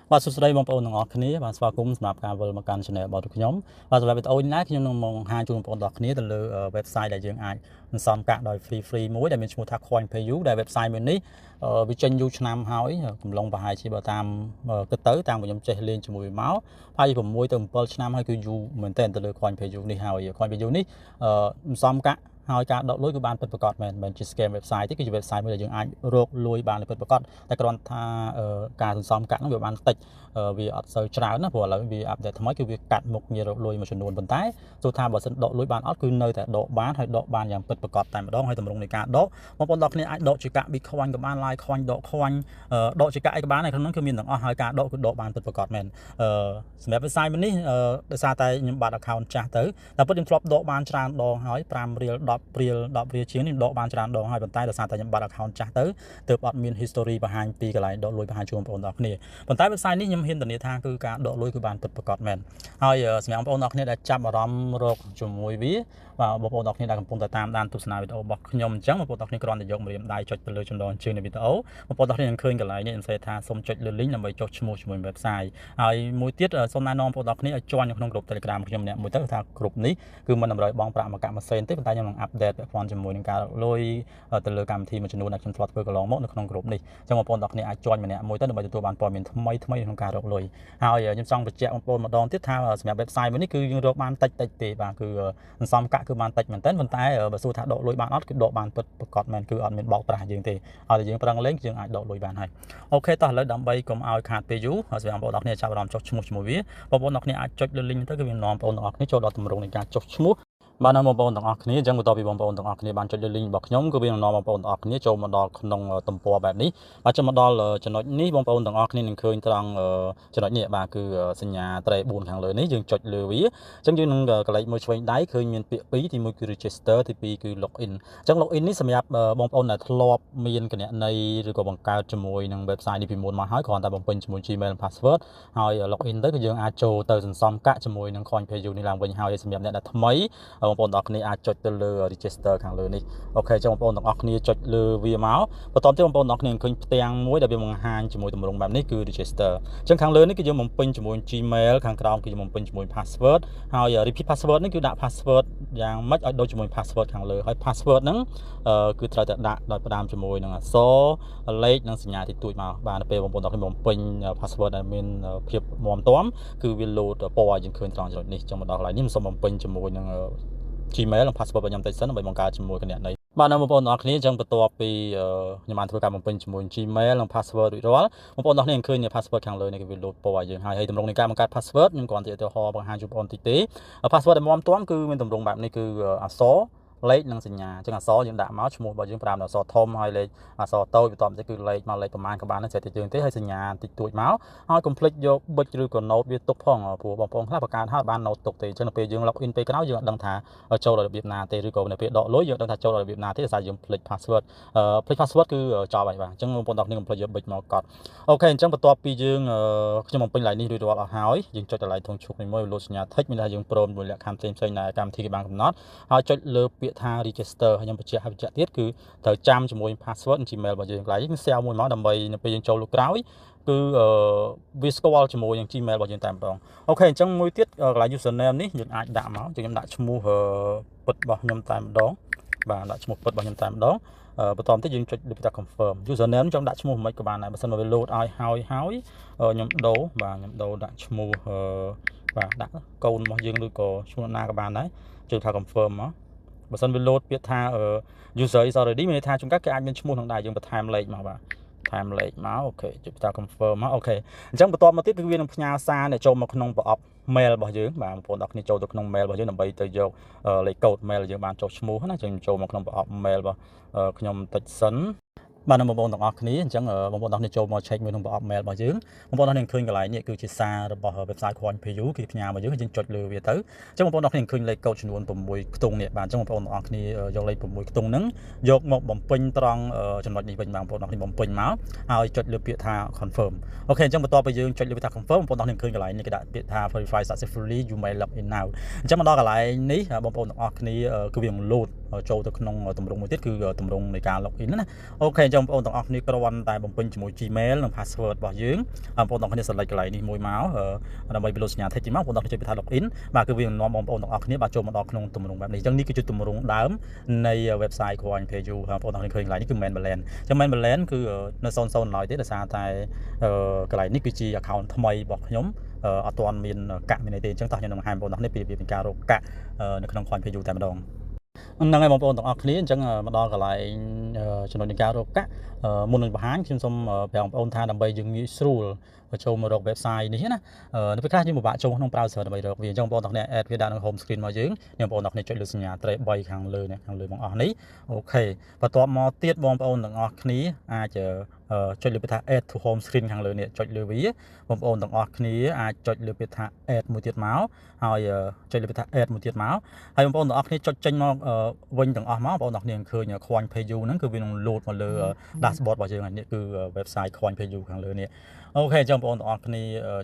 បាទសួស្តីបងប្អូនទាំងអស់គ្នាបាទស្វាគមន៍សម្រាប់ការវិលមកកាន់ channel របស់ខ្ញុំបាទសម្រាប់វីដេអូនេះខ្ញុំនឹងបង្ហាញជូនបងប្អូនទាំងអស់គ្នាទៅលើ website ដែលយើងអាចសន្សំកាក់ដោយ free មួយដែលមានឈ្មោះថា CoinPayu ដែល website មួយនេះវាចេញយូរឆ្នាំហើយកំឡុងប្រហែលជាបើតាមគិតទៅតាមខ្ញុំចេះលេងជាមួយមកហើយ6ទៅ7ឆ្នាំហើយគឺយូរមែនទែនទៅលើ CoinPayu នេះហើយ CoinPayu នេះសន្សំកាក់ហើយការដកលុយគឺបានពិតប្រាកដមែនមិនជា scam website ទេគឺជា website មួយដែលយើងអាចរកលុយបានពិតប្រាកដតែគ្រាន់ថាការសន្សំកាក់នោះវាបានតិចវាអត់សូវច្រើនណាព្រោះឥឡូវវាអាប់ដេតថ្មីគឺវាកាត់មុខងាររកលុយមួយចំនួនប៉ុន្តែទោះថាបើសិនដកលុយបានអត់គឺនៅតែដកបានហើយដកបានយ៉ាងពិតប្រាកដតែម្ដងហើយតម្រង់នៃការដកបងប្អូនទាំងគ្នាអាចដកជាកាក់ Bitcoin ក៏បាន Litecoin ដក Coin ដកជាកាក់អីក៏បានហើយក្នុងនោះគឺមានទាំងអស់ហើយការដកគឺដកបានពិតប្រាកដមែនសម្រាប់ website មួយនេះដោយសារតែខ្ញុំបាត់ account ចាស់ទៅតែពិតខ្ញុំធ្លាប់ដកបានច្រើនដងហើយ5រៀល10រៀល10រៀលជាងនេះដកបានច្រើនដងហើយប៉ុន្តែដោយសារតែខ្ញុំបាត់ account ចាស់ទៅទើបអត់មាន history បង្ហាញពីកន្លែងដកលុយបង្ហាញជូនបងប្អូនទាំងគ្នាប៉ុន្តែ website នេះខ្ញុំហ៊ានធានាថាគឺការដកលុយគឺបានពិតប្រាកដមែនហើយសម្រាប់បងប្អូនទាំងគ្នាដែលចាប់អារម្មណ៍រកជាមួយវាបាទបងប្អូនទាំងគ្នាដែលកំពុងតែតាមដានទស្សនាវីដេអូរបស់ខ្ញុំអញ្ចឹងបងប្អូនទាំងគ្នាគ្រាន់តែយកម្រាមដៃចុចទៅលើចំណងជើងនៃវីដេអូបងប្អូនទាំងគ្នានឹងឃើញកន្លែងនេះខ្ញុំសេថាសូមចុចលើ link ដើម្បីចុះឈ្មោះជាមួយ website ហើយមួយទៀតសូមណែនាំបងប្អូនទាំងគ្នាឲ្យ join នៅក្នុង group Telegram ខ្ញុំម្នាក់មួយទៅថា group នេះគឺមិនតម្រូវបង់ប្រាក់មកកាក់ម៉ាស៊ីនទេប៉ុន្តែខ្ញុំនឹង update ពាក់ព័ន្ធជាមួយនឹងការរកលុយទៅលើកម្មវិធីមួយចំនួនដែលខ្ញុំធ្លាប់ធ្វើកន្លងមកនៅក្នុង group នេះអញ្ចឹងបងប្អូនទាំងគ្នាអាច join ម្នាក់មួយទៅដើម្បីទទួលបានព័ត៌មានថ្មីក្នុងការរកលុយហើយខ្ញុំចង់បញ្ជាក់បងប្អូនម្ដងទៀតថាសម្រាប់ website មួយនេះគឺយើងរកបានតិចទេបាទគឺសន្សំកាក់គឺបានតិចមែនទែនប៉ុន្តែបើសួរថាដកលុយបានអត់គឺដកបានពិតប្រាកដមែនគឺអត់មានបោកប្រាស់យើងទេហើយតែយើងប្រឹងលេងយើងអាចដកលុយបានហើយអូខេតោះឥឡូវដើម្បីកុំឲ្យខាតពេលយូរហើយសម្រាប់បងប្អូនទាំងគ្នាចាប់អារម្មណ៍ចុះឈ្មោះជាមួយវាបងប្អូនទាំងគ្នាអាចចុចលើ link ទៅគឺវានាំបងប្អូនទាំងអស់គ្នាចូលដល់ទម្រង់នៃការចុះឈ្មោះបាទបងប្អូនទាំងអស់គ្នាអញ្ចឹងបន្ទាប់ពីបងប្អូនទាំងអស់គ្នាបានចុចលើ link របស់ខ្ញុំគឺវានឹងនាំបងប្អូនទាំងអស់គ្នាចូលមកដល់ក្នុងទំព័របែបនេះបាទចូលមកដល់ចំណុចនេះបងប្អូនទាំងអស់គ្នានឹងឃើញត្រង់ចំណុចនេះបាទគឺសញ្ញាត្រេ4ខាងលើនេះយើងចុចលើវាអញ្ចឹងយើងនឹងកលេចមើលឆ្វេងដៃឃើញមានពាក្យ2ទី1គឺ register ទី2គឺ login អញ្ចឹង login នេះសម្រាប់បងប្អូនដែលធ្លាប់មានគណនីឬក៏បង្កើតជាមួយនឹង website នេះពីមុនមកហើយគ្រាន់តែបំពេញជាមួយ Gmail password ហើយ login ទៅគឺយើងអាចចូលទៅសន្សំកាក់ជាមួយនឹង CoinPayu នេះឡើងវិញហើយសម្រាប់អ្នកដែលថ្មីបងប្អូនទាំងអស់គ្នាអាចចុចទៅលើ register ខាងលើនេះអូខេចឹងបងប្អូនទាំងអស់គ្នាចុចលើវាមកបន្ទាប់ទៀតបងប្អូនទាំងអស់គ្នាឃើញផ្ទាំងមួយដែលវាបង្ហាញជាមួយទម្រង់បែបនេះគឺ register អញ្ចឹងខាងលើនេះគឺយើងបំពេញជាមួយ Gmail ខាងក្រោមគឺយើងបំពេញជាមួយ password ហើយ repeat password នេះគឺដាក់ password យ៉ាងម៉េចឲ្យដូចជាមួយ password ខាងលើហើយ password ហ្នឹងគឺត្រូវតែដាក់ដោយផ្ដើមជាមួយនឹងអក្សរលេខនិងសញ្ញាតិចតួចមកបាទនៅពេលបងប្អូនទាំងគ្នាបំពេញ password ដែលមានភាពមាំទាំគឺវា load ពណ៌ឲ្យយើងឃើញត្រង់ចំណុចនេះចឹងមកដល់កន្លែងនេះខ្ញុំសូមបំពេញជាមួយនឹងGmail និង password របស់ខ្ញុំតិចសិនដើម្បីបង្កើតជាមួយគណនីបាទបងប្អូនទាំងអស់គ្នាអញ្ចឹងបន្ទាប់ពីខ្ញុំបានធ្វើការបំពេញជាមួយ Gmail និង password រួចរាល់បងប្អូនទាំងអស់គ្នាឃើញ password ខាងលើនេះគឺវា load ពណ៌ឲ្យយើងហើយតម្រង់នៃការបង្កើត password ខ្ញុំគ្រាន់តែឧទាហរណ៍បង្ហាញជូនបងប្អូនតិចទេ password ដែលមាំទាំគឺមានតម្រង់បែបនេះគឺអក្សរលេខនិងសញ្ញាអញ្ចឹងអក្សរយើងដាក់មកឈ្មោះរបស់យើងប្រើអក្សរធំហើយលេខអក្សរតូចបន្ទាប់មកគឺលេខមកលេខប្រមាណក៏បានដែរចេះតែយើងទេហើយសញ្ញាតិចតួចមកហើយកុំភ្លេចយកប៊ិចឬក៏ note វាទុកផងព្រោះបងប្អូនខ្លះបង្កើតហើយបាន note ទុកទេអញ្ចឹងនៅពេលយើង log in ពេលក្រោយយើងអត់ដឹងថាចូលដល់របៀបណាទេឬក៏នៅពេលដកលុយយើងដឹងថាចូលដល់របៀបណាទេដោយសារយើងភ្លេច password ភ្លេច password គឺចប់ហើយបាទអញ្ចឹងបងប្អូនទាំងគ្នាកុំភ្លេចយកប៊ិចមកកត់អូខេអញ្ចឹងបន្ទាប់ពីយើងខ្ញុំបំពេញឡើងនេះរួចរាល់អស់ហើយយើងចុចដល់ ធុងឈូកនេះមួយលោតសញ្ញា tick មានថាយើងព្រមជាមួយលក្ខខណ្ឌផ្សេងៗដែលកម្មវិធីគេបានកំណត់ហើយចុចលើពាក្យថា register ហើយខ្ញុំបញ្ជាក់ទៀតគឺត្រូវចាំជាមួយ password និង Gmail របស់យើងកន្លែងនេះ share មួយមកដើម្បីនៅពេលយើងចូលលើក្រោយគឺវាស្គាល់ជាមួយនឹង Gmail របស់យើងតែម្ដងអូខេអញ្ចឹងមួយទៀតកន្លែង username នេះយើងអាចដាក់មកខ្ញុំដាក់ឈ្មោះពិតរបស់ខ្ញុំតែម្ដងបាទដាក់ឈ្មោះពិតរបស់ខ្ញុំតែម្ដងបន្តទៅយើងចុចលើពាក្យថា confirm username ចង់ដាក់ឈ្មោះមិនក៏បានដែរបើសិនមកវា load ឲ្យហើយខ្ញុំដូរបាទខ្ញុំដូរដាក់ឈ្មោះបាទដាក់កូនរបស់យើងឬក៏ឈ្មោះណាក៏បានដែរចុចថា confirm មកបើសិនវា load ពាក្យថា user is already មានន័យថាជួនកាលគេអាចមានឈ្មោះនឹងដែរយើងបន្ថែមលេខមកបាទថែមលេខមកអូខេចុចថា confirm មកអូខេអញ្ចឹងបន្ទាប់មកទៀតគឺវានឹងផ្ញើសារអ្នកចូលមកក្នុងប្រអប់ mail របស់យើងបាទបងប្អូនទាំងគ្នាចូលទៅក្នុង mail របស់យើងដើម្បីទៅយកលេខកូដ mail យើងបានចុះឈ្មោះណាយើងចូលមកក្នុងប្រអប់ mail របស់ខ្ញុំតិចសិនបាទបងប្អូនទាំងអស់គ្នាអញ្ចឹងបងប្អូនទាំងគ្នាចូលមក check មើលក្នុងប្រអប់ mail របស់យើងបងប្អូនទាំងគ្នាឃើញកន្លែងនេះគឺជាសាររបស់ website CoinPayu គេផ្ញើមកយើងចុចលើវាទៅអញ្ចឹងបងប្អូនទាំងគ្នាឃើញលេខកូដចំនួន6ខ្ទង់នេះបាទអញ្ចឹងបងប្អូនទាំងអស់គ្នាយកលេខ6ខ្ទង់ហ្នឹងយកមកបំពេញត្រង់ចំណុចនេះវិញបងប្អូនទាំងគ្នាបំពេញមកហើយចុចលើពាក្យថា confirm អូខេអញ្ចឹងបន្ទាប់ពីយើងចុចលើពាក្យថា confirm បងប្អូនទាំងគ្នាឃើញកន្លែងនេះគេដាក់ពាក្យថា verify successfully you may log in now អញ្ចឹងមកដល់កន្លែងនេះបងប្អូនទាំងអស់គ្នាគឺវានឹង load ចូលទៅក្នុងតម្រងមួយទៀតគឺតម្រងនៃការ login ណាអូខេអញ្ចឹងបងប្អូនទាំងអស់គ្នាគ្រាន់តែបំពេញជាមួយ Gmail និង password របស់យើងបងប្អូនទាំងអស់គ្នា select កន្លែងនេះមួយមកដើម្បីពិលសញ្ញា text មកបងប្អូនទាំងអស់គ្នាចុចពីថា login បាទគឺវានាំបងប្អូនទាំងអស់គ្នាបាទចូលមកដល់ក្នុងតម្រងបែបនេះអញ្ចឹងនេះគឺជាតម្រងដើមនៃ website Coin Page បងប្អូនទាំងអស់គ្នាឃើញកន្លែងនេះគឺ main balance អញ្ចឹង main balance គឺនៅ00ឡើយទេដោយសារតែកន្លែងនេះគឺជា account ថ្មីរបស់ខ្ញុំអត់ទាន់មានកាក់មានអីទេអញ្ចឹងតោះខ្ញុំនឹងហែបងប្អូនទាំងអស់គ្នាពីរបៀបនៃការរកកាក់នៅក្នុង Coin Page តែម្ដងហ្នឹងហើយបងប្អូនទាំងអស់គ្នាអញ្ចឹងមកដល់កន្លែងចំណុចនៃការរកកាក់មុននឹងបង្ហាញខ្ញុំសូមប្រាប់បងប្អូនថាដើម្បីយើងងាយស្រួលចូលមករក website នេះណានៅពេលខ្លះយើងពិបាកចូលក្នុង browser ដើម្បីរកវាអញ្ចឹងបងប្អូនទាំងអស់គ្នា add វាដាក់នៅ home screen របស់យើងបងប្អូនទាំងអស់គ្នាចុចលើសញ្ញា 3 ខាងលើនេះខាងលើបងអស់នេះអូខេបន្ទាប់មកទៀតបងប្អូនទាំងអស់គ្នាអាចចុចលើពាក្យថា add to home screen ខាងលើនេះចុចលើវាបងប្អូនទាំងអស់គ្នាអាចចុចលើពាក្យថា add មួយទៀតមកហើយចុចលើពាក្យថា add មួយទៀតមកហើយបងប្អូនទាំងអស់គ្នាចុចចេញមកវិញទាំងអស់មកបងប្អូនទាំងអស់គ្នាឃើញ Coin Page ហ្នឹងគឺវានឹង load មកលើ dashboard របស់យើងហើយនេះគឺ website Coin Page ខាងលើនេះអូខេអញ្ចឹងបងប្អូនទាំងអស់គ្នា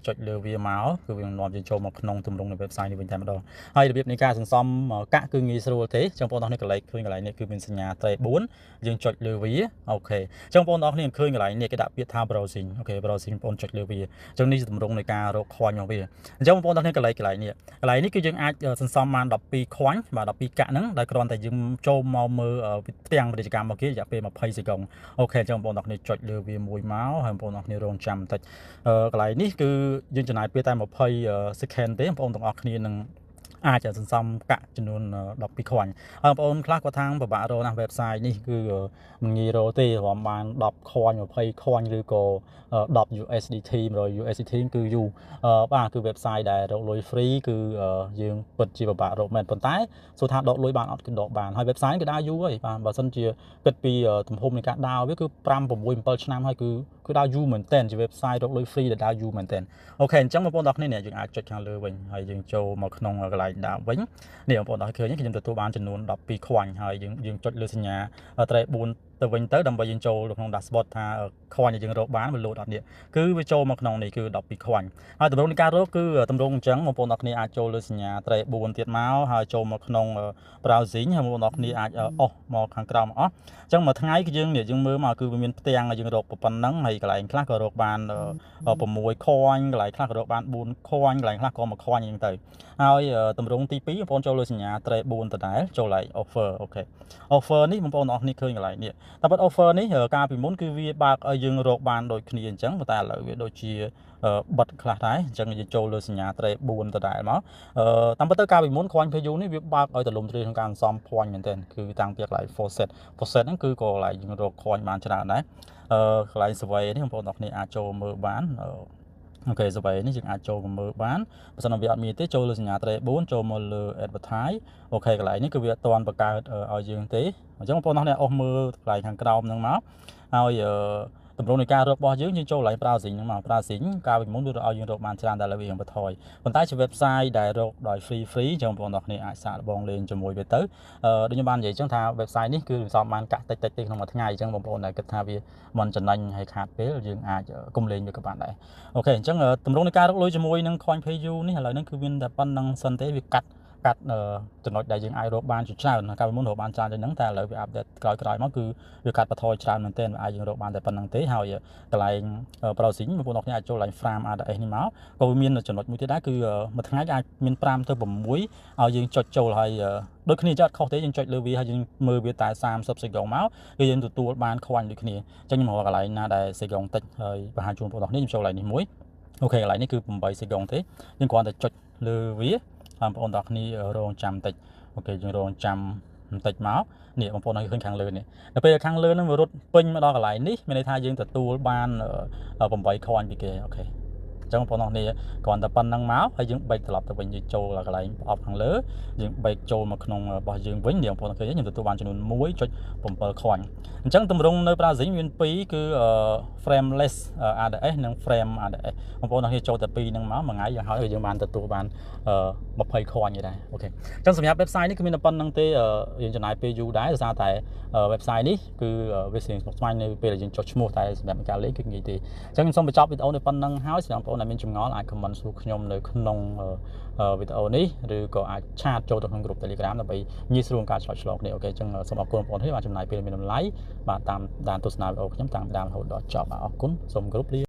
ចុចលើវាមកគឺវានឹងនាំយើងចូលមកក្នុងទម្រង់នៃ website នេះវិញតែម្ដងហើយរបៀបនៃការសន្សំកាក់គឺងាយស្រួលទេអញ្ចឹងបងប្អូនទាំងអស់គ្នាកន្លែងឃើញកន្លែងនេះគឺមានសញ្ញា 3 4យើងចុចលើវាអូខេអញ្ចឹងបងប្អូនទាំងអស់គ្នាឃើញកន្លែងនេះគេដាក់ពាក្យថា browsing អូខេ browsing បងប្អូនចុចលើវាអញ្ចឹងនេះជាទម្រង់នៃការរក coin របស់វាអញ្ចឹងបងប្អូនទាំងអស់គ្នាកន្លែងនេះគឺយើងអាចសន្សំបាន12 coin បាទ12កាក់ហ្នឹងដោយគ្រាន់តែយើងចូលមកមើលផ្ទាំងពាណិជ្ជកម្មរបស់គេរយៈពេល20សេកុងអូខេអញ្ចឹងបងប្អូនទាំងអស់គ្នាចុចលើវាមួយមកហើយបងប្អូនទាំងអស់គ្នារងចាំបន្តិចកន្លែងនេះគឺយើងចំណាយពេលតែ20 second ទេបងប្អូនទាំងអស់គ្នានឹងអាចសន្សំកាក់ចំនួន12 coin ហើយបងប្អូនខ្លះគាត់ថាពិបាករកណាស់ website នេះគឺមិនងាយរកទេរំបាន10 coin 20 coin ឬក៏10 USDT 100 USDT គឺយូរបាទគឺ website ដែលរកលុយ free គឺយើងពិតជាពិបាករកមែនប៉ុន្តែសួរថាដកលុយបានអត់គឺដកបានហើយ website គឺដើរយូរហើយបាទបើសិនជាគិតពីទំហំនៃការដើរវាគឺ5 6 7ឆ្នាំហើយគឺដើរយូរមែនតើជា website រកលុយ free ដែលដើរយូរមែនតើអូខេអញ្ចឹងបងប្អូនទាំងអស់គ្នាយើងអាចចុចខាងលើវិញហើយយើងចូលមកក្នុងកន្លែងដើមវិញនេះបងប្អូនអរឃើញខ្ញុំទទួលបានចំនួន12 coin ហើយយើងចុចលើសញ្ញាត្រេ4ទៅវិញទៅដើម្បីយើងចូលក្នុង dashboard ថា coin ដែលយើងរកបានវា load អត់នេះគឺវាចូលមកក្នុងនេះគឺ12 coin ហើយតម្រងនៃការរកគឺតម្រងអញ្ចឹងបងប្អូនអរគ្នាអាចចូលលើសញ្ញាត្រេ4ទៀតមកហើយចូលមកក្នុង browsing ហើយបងប្អូនអរគ្នាអាចអស់មកខាងក្រោមអស់អញ្ចឹងមួយថ្ងៃគឺយើងមើលមកគឺវាមានផ្ទាំងយើងរកប៉ុណ្ណឹងហើយកន្លែងខ្លះក៏រកបាន6 coin កន្លែងខ្លះក៏រកបាន4 coin កន្លែងខ្លះក៏1 coin អញ្ចឹងទៅហើយតម្រងទី2បងប្អូនចូលលើសញ្ញាត្រេ4ដដែលចូលឡើង offer អូខេ offer នេះបងប្អូនអរគ្នាឃើញកន្លែងនេះតែប៉ុត offer នេះកាលពីមុនគឺវាបើកឲ្យយើងរកបានដូចគ្នាអញ្ចឹងតែឥឡូវវាដូចជាបិទខ្លះដែរអញ្ចឹងយើងចូលលើសញ្ញាត្រេ4ដដែលមកតាមពិតទៅកាលពីមុន Coin Page នេះវាបើកឲ្យទលំទ្រាយក្នុងការសន្សំ point មែនទែនគឺតាំងពីកន្លែង faucet ហ្នឹងគឺក៏កន្លែងយើងរក coin បានច្រើនដែរកន្លែង survey នេះបងប្អូនអរគ្នាអាចចូលមើលបានអូខេ survey នេះយើងអាចចូលមើលបានបើសិនវាអត់មានទេចូលលើសញ្ញាត្រេ4ចូលមកលើ advertise អូខេកន្លែងនេះគឺវាអត់ទាន់បង្កើតឲ្យយើងទេអញ្ចឹងបងប្អូនអរគ្នាអស់មើលកន្លែងខាងក្រោមហ្នឹងមកហើយតម្រងនៃការរករបស់យើងចូលឡើង browsing ហ្នឹងមក browsing កាលពីមុនវាឲ្យយើងរកបានច្រើនតែឥឡូវវាបន្ថយប៉ុន្តែជា website ដែលរកដោយ free អញ្ចឹងបងប្អូនអរគ្នាអាចសាកល្បងលេងជាមួយវាទៅដូចខ្ញុំបាននិយាយអញ្ចឹងថា website នេះគឺសន្សំបានកាក់តិចទេក្នុងមួយថ្ងៃអញ្ចឹងបងប្អូនដែលគិតថាវាមិនចំណេញហើយខាតពេលយើងអាចកុំលេងវាក៏បានដែរអូខេអញ្ចឹងតម្រងនៃការរកលុយជាមួយនឹង Coin Page នេះឥឡូវហ្នឹងគឺមានតែប៉ុណ្្នឹងសិនទេវាកាត់ចំណុចដែលយើងអាចរកបានជាច្រើនកាលពីមុនរកបានច្រើនជាងហ្នឹងតែឥឡូវវាអាប់ដេតក្រោយមកគឺវាកាត់បន្ថយច្រើនមែនទែនវាអាចយើងរកបានតែប៉ុណ្្នឹងទេហើយកន្លែង browsing បងប្អូនអរគ្នាអាចចូលឡើង frame ADS នេះមកក៏វាមានចំណុចមួយទៀតដែរគឺមួយថ្ងៃអាចមាន5ទៅ6ឲ្យយើងចុចចូលហើយដូចគ្នាចាត់ខុសទេយើងចុចលើវាហើយយើងមើលវាតែ30សេកុងមកគឺយើងទទួលបាន coin ដូចគ្នាអញ្ចឹងខ្ញុំរកកន្លែងណាដែលសេកុងតិចហើយបង្ហាញជូនបងប្អូនអរគ្នាខ្ញុំចូលឡើងនេះមួយអូខេកន្លែងនេះគឺ8សេកុងទេយើងគ្រាន់តែចុចលើវាបងប្អូនទាំងគ្នារងចាំបន្តិចអូខេយើងរងចាំបន្តិចមកនេះបងប្អូនឲ្យឃើញខាងលើនេះដល់ពេលខាងលើហ្នឹងវារត់ពេញមកដល់កន្លែងនេះមានន័យថាយើងទទួលបាន8 coin ពីគេអូខេអញ្ចឹងបងប្អូនគ្នាគ្រាន់តែប៉ុណ្្នឹងមកហើយយើងបេកត្រឡប់ទៅវិញយើងចូលកន្លែងប្រអប់ខាងលើយើងបេកចូលមកក្នុងរបស់យើងវិញនេះបងប្អូនឃើញខ្ញុំទទួលបានចំនួន1.7 coin អញ្ចឹងទម្រង់នៅ browsing មាន2គឺ frameless ADS និង frame ADS បងប្អូនគ្នាចូលតែ2ហ្នឹងមកមួយថ្ងៃយ៉ាងហោចយើងបានទទួលបាន20 coin ទេដែរអូខេអញ្ចឹងសម្រាប់ website នេះគឺមានតែប៉ុណ្្នឹងទេយើងចំណាយពេលយូរដែរដោយសារតែ website នេះគឺវាស្រៀងស្មុគស្មាញនៅពេលដែលយើងចុះឈ្មោះតែសម្រាប់ការលេងគឺងាយទេអញ្ចឹងខ្ញុំសូមបញ្ចប់វីដេអូនេះប៉ុណ្្នឹងហើយសម្រាប់បង នដែលមានចម្ងល់អាច comment សួរខ្ញុំនៅក្នុងវីដេអូនេះឬក៏អាចឆាតចូលទៅក្នុង group Telegram ដើម្បីងាយស្រួលក្នុងការឆ្លើយឆ្លងគ្នាអូខេអញ្ចឹងសូមអរគុណបងប្អូនហើយបានចំណាយពេលមានតម្លៃបាទតាមដានទស្សនាវីដេអូខ្ញុំតាមដានរហូតដល់ចប់បាទអរគុណសូមគោរពលា